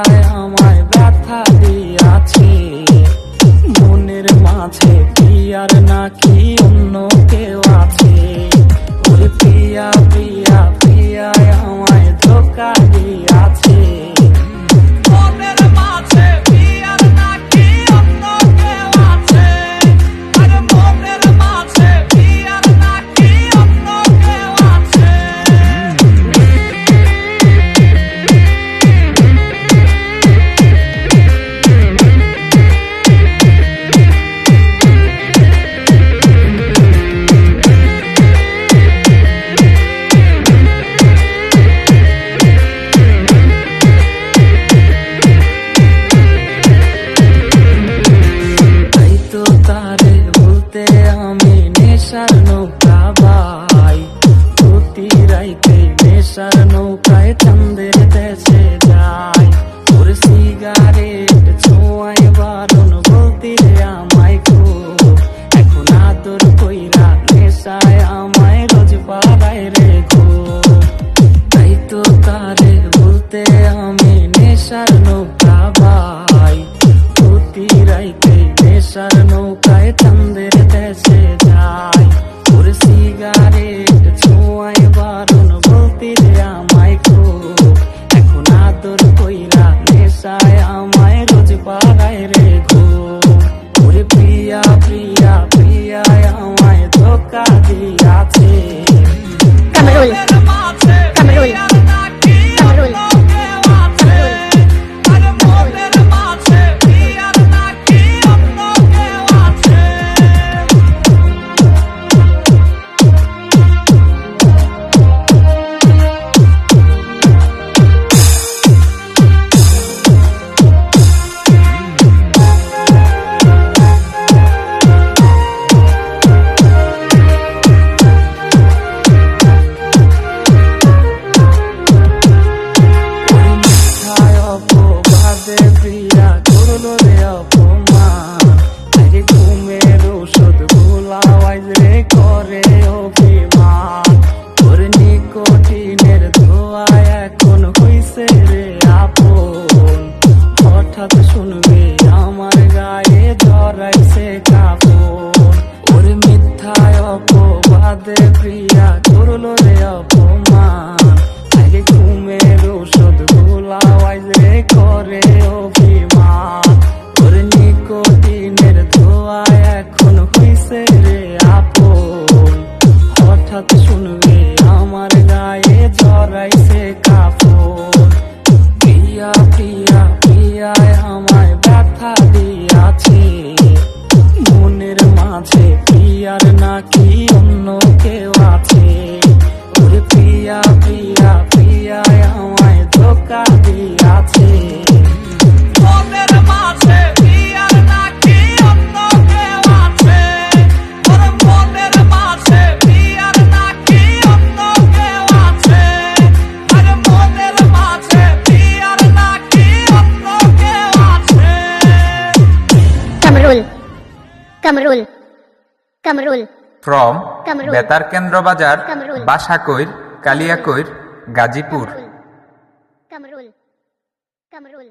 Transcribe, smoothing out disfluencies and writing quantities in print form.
প্রিয়ায় আমায় ব্যথা দিয়াছে, মনের মাঝে প্রিয়ার নাকি অন্য কেউ আছে। ওরে প্রিয়া প্রিয়া প্রিয়ায় আমায় ধোঁকা দিয়াছে, মনের মাঝে প্রিয়ার নাকি অন্য কেউ আছে। আরে মনের মাঝে প্রিয়ার নাকি অন্য কেউ আছে। তারে বলতে আমি নেশার নৌকা বাই, প্রতি রাইতে নেশার নৌকায় চাঁদের দেশে যাই। ওর সিগারেট ছোঁয়ায় বারণ বলতে আমায় খুব, এখন আদর কইরা নেশায় আমায় রোজ পাড়ায় রেখো। তাই তো তারে বলতে আমি নেশার নৌকা বাই, প্রতি রাইতে নেশার নৌকায় চাঁদের দেশে যাই। ওর সিগারেট ছোঁয়ায় বারণ বলতে আমায় খুব, এখন আদর কইরা নেশায় আমায় রোজ পাড়ায় রেখো। ওরে প্রিয়া প্রিয়া প্রিয়ায় আমায় ধোঁকা দিয়াছে, কামরুল কামরুল কামরুল প্রিয়া করলো রে অপমান। আরে ঘুমের ওষুধ ভোলাওয়াই রে করে অভিমান। ওর নিকোটিনের ধোয়া এখন হইছে রে আপন, হঠাৎ শুনবে আমার গায়ে জড়াইছে কাপড়। ওর মিথ্যায় অপবাদে প্রিয়া করলো রে অপমান। আরে ঘুমের ওষুধ ভোলাওয়াই রে করে অভিমান। ওর নিকোটিনের ধোয়া এখন হইছে রে আপন, হঠাৎ শুনবে আমার গায়ে জড়াইছে কাপড়। প্রিয়া প্রিয়া প্রিয়ায় আমায় ব্যথা দিয়াছে, মনের মাঝে প্রিয়ার নাকি অন্য কেউ আছে। ওরে প্রিয়া প্রিয়া প্রিয়ায় আমায় ধোঁকা দিয়াছে, মনের মাঝে প্রিয়ার নাকি অন্য কেউ আছে। ওর মনের মাঝে প্রিয়ার নাকি অন্য কেউ আছে। আরে মনের মাঝে প্রিয়ার নাকি অন্য কেউ আছে। কামরুল কামরুল কামরুল ফ্রম কামরুল বেতার কেন্দ্র বাজার, কামরুল বাসাকৈর, কালিয়াকৈর, গাজীপুর। কামরুল কামরুল